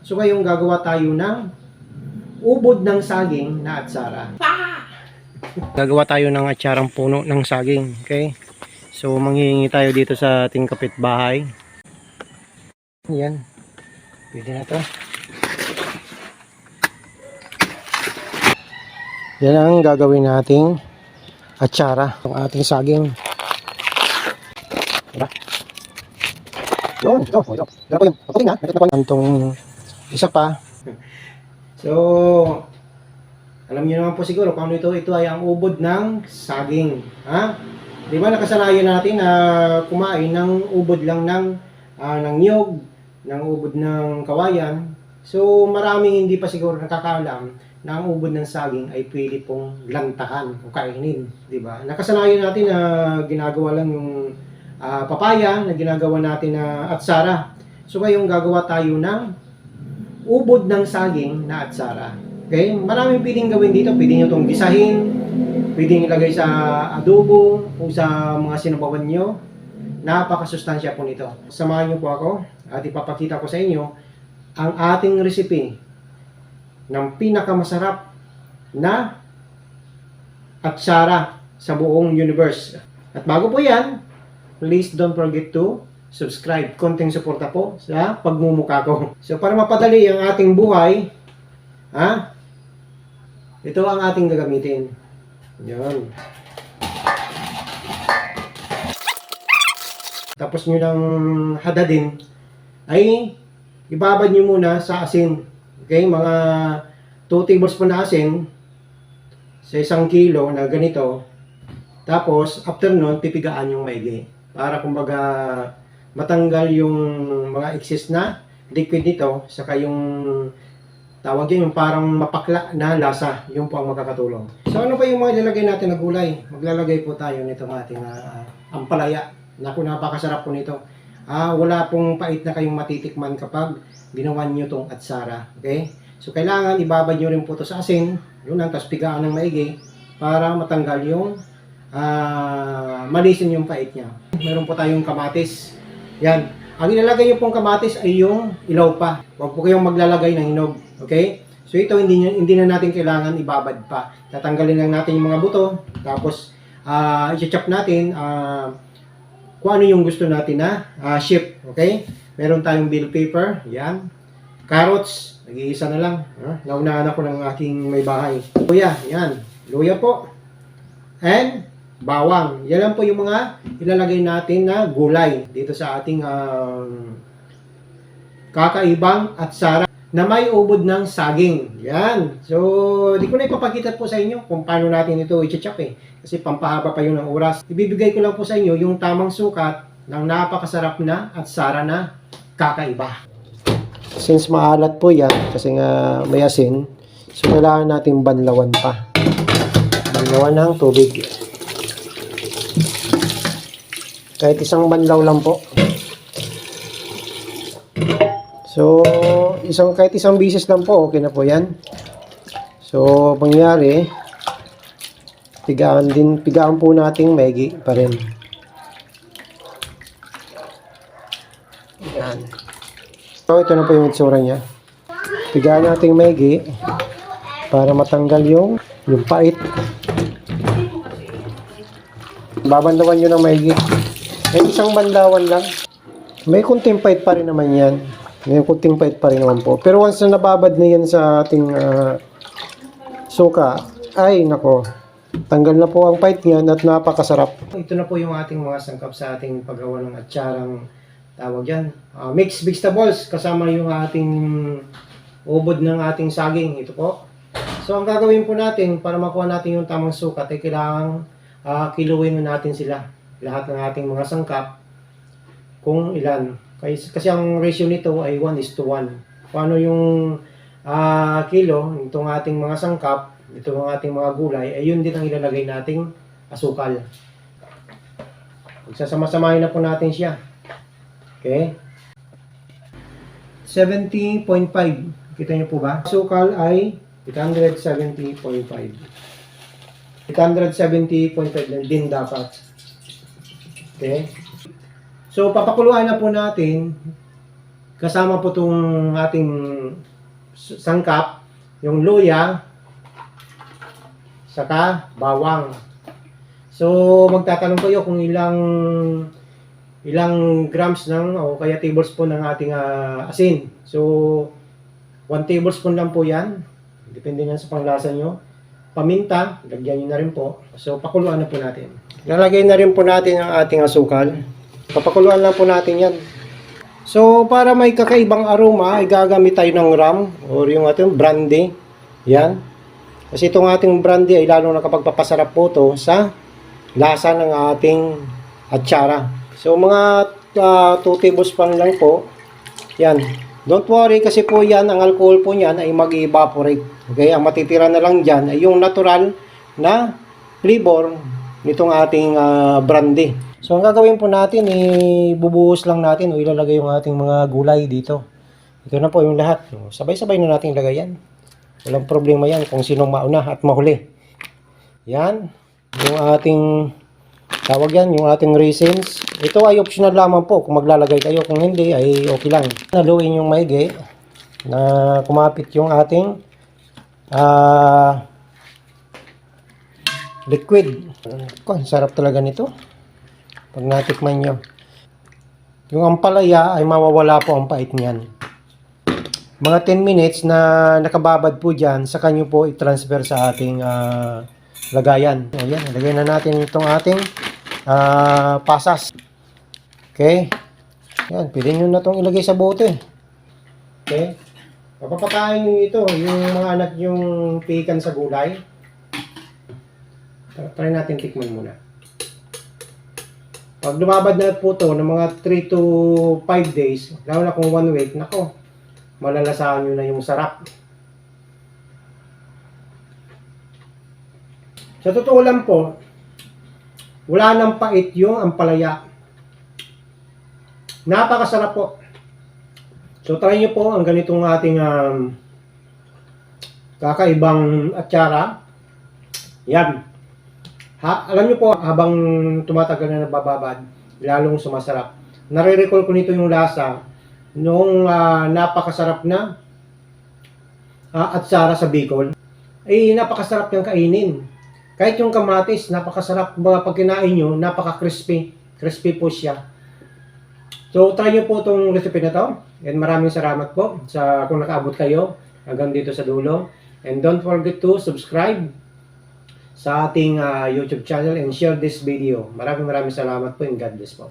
So ngayon gagawa tayo ng ubod ng saging na atsara. Gagawa tayo ng atsarang puno ng saging. Okay? So manghihingi tayo dito sa ating kapitbahay. Yan. Pwede na to. Yan ang gagawin nating atsara ng ating saging. Diba? Yun. Ito. Paputin na. Antong isa pa. So, alam niyo naman po siguro kung ano ito. Ito ay ang ubod ng saging. Ha? Di ba nakasanayan natin na kumain ng ubod lang ng niyog, ng ubod ng kawayan. So, maraming hindi pa siguro nakakaalam na ang ubod ng saging ay pwede pong lantakan o kainin. Di ba? Nakasanayan natin na ginagawa lang yung papaya, na ginagawa natin na atsara. So, ngayon gagawa tayo ng ubod ng saging na atsara. Okay? Maraming pwedeng gawin dito. Pwede nyo itong gisahin, pwedeng ilagay sa adobo o sa mga sinabawan nyo. Napakasustansya po nito. Samahan nyo po ako at ipapakita ko sa inyo ang ating recipe ng pinakamasarap na atsara sa buong universe. At bago po yan, please don't forget to subscribe. Konting suporta po sa pagmumukha ko. So para mapadali ang ating buhay, ito ang ating gagamitin. Yan. Tapos nyo lang hadadin, ay ibabad nyo muna sa asin. Okay, mga 2 tablespoon na asin sa 1 kilo na ganito. Tapos after nun, pipigaan yung maigi. Para kumbaga matanggal yung mga excess na liquid nito, saka yung tawag yun, yung parang mapakla na lasa, yung po ang makakatulong. So ano pa yung mga ilalagay natin na gulay? Maglalagay po tayo nito ating ampalaya. Naku, napakasarap po nito. Wala pong pait na kayong matitikman kapag ginawa nyo itong atsara. Okay? So kailangan ibabad nyo rin po ito sa asin, yun lang, tapos pigaan ng maigi para matanggal yung malisin yung pait niya. Meron po tayong kamatis. Yan. Ang ilalagay nyo pong kamatis ay yung ilaw pa. Huwag po kayong maglalagay ng hinog. Okay? So ito hindi na natin kailangan ibabad pa. Tatanggalin lang natin yung mga buto. Tapos i-chop natin kung ano yung gusto natin na shape. Okay? Meron tayong bell pepper. Yan. Carrots. Nag-iisa na lang. Naunahan ako ng aking may bahay. Luya. Yan. Luya po. And bawang. Yan lang po yung mga ilalagay natin na gulay dito sa ating kakaibang atsara na may ubod ng saging. Yan. So, di ko na ipapakita po sa inyo kung paano natin ito i-chop Kasi pampahaba pa yun ng oras. Ibibigay ko lang po sa inyo yung tamang sukat ng napakasarap na atsara na kakaiba. Since maalat po yan, kasi nga may asin, so kailangan natin banlawan pa. Banlawan ng tubig. Kahit isang banlaw lang po. So, kahit isang bisis lang po, okay na po yan. So, pangyari, pigaan po nating maigi pa rin. Yan. So, ito na po yung itsura niya. Pigaan nating maigi para matanggal yung pait. Babandawan nyo ng maigi. May isang bandawan lang. May kunting pait pa rin naman yan. May kunting pait pa rin naman po. Pero once na nababad na yan sa ating suka, ay nako, tanggal na po ang pait niyan at napakasarap. Ito na po yung ating mga sangkap sa ating paggawa ng atsarang tawag yan. Mixed vegetables kasama yung ating ubod ng ating saging. Ito po. So ang gagawin po natin para makuha natin yung tamang sukat ay kailangan kiluin natin sila. Lahat ng ating mga sangkap kung ilan. Kasi ang ratio nito ay 1:1. Paano yung kilo, itong ating mga sangkap, itong ating mga gulay, ay yun din ang ilalagay nating asukal. Magsasama-samahin na po natin siya. Okay? 70.5. Kita niyo po ba? Asukal ay 870.5. 870.5 din dapat. Okay? So, papakuluan na po natin Kasama po itong ating sangkap, yung luya, saka bawang. So, magtatanong kayo kung ilang grams o kaya tablespoon ng ating asin. So, 1 tablespoon lang po yan. Depende na sa panglasa nyo. Paminta, lagyan nyo na rin po. So, pakuluan na po natin. Lalagay na rin po natin ang ating asukal. Papakuluan lang po natin yan. So, para may kakaibang aroma, ay gagamit tayo ng rum or yung ating brandy. Yan. Kasi itong ating brandy ay lalo nakapagpapasarap po to sa lasa ng ating atsara. So, mga 2 tablespoon lang po. Yan. Don't worry kasi po yan, ang alcohol po niyan ay mag-evaporate. Okay? Ang matitira na lang dyan ay yung natural na flavor nitong ating brandy. So, ang gagawin po natin, bubuhos lang natin o ilalagay yung ating mga gulay dito. Ito na po yung lahat. Sabay-sabay na natin ilagay yan. Walang problema yan kung sinong mauna at mahuli. Yan. Yung ating, tawag yan, yung ating raisins. Ito ay optional lamang po kung maglalagay kayo. Kung hindi, ay okay lang. Naluin yung maigi na kumapit yung ating liquid. Ang sarap talaga nito. Pag natikman nyo. Yung ampalaya ay mawawala po ang pait niyan. Mga 10 minutes na nakababad po dyan, saka nyo po i-transfer sa ating lagayan. Ayan, lagay na natin itong ating pasas. Okay. Ayan, pwede nyo na itong ilagay sa bote. Okay. Papapakain nyo ito, yung mga anak yung pikan sa gulay. Try natin tikman muna. Pag lumabad na po ito ng mga 3 to 5 days, lalo na kung 1 week, nako, malalasahan nyo na yung sarap. Sa totoo lang po, wala nang pait yung ampalaya. Napakasarap po. So try nyo po ang ganitong ating kakaibang atsara. Yan. Alam nyo po, habang tumatagal na nabababad, lalong sumasarap. Nare-recall ko nito yung lasa nung napakasarap na atsara sa Bicol. Ay napakasarap niyang kainin. Kahit yung kamatis, napakasarap. Pag kinain nyo, napaka-crispy. Crispy po siya. So, try nyo po itong recipe na to. And maraming salamat po sa kung nakaabot kayo hanggang dito sa dulo. And don't forget to subscribe sa ating YouTube channel and share this video. Maraming salamat po and God bless po.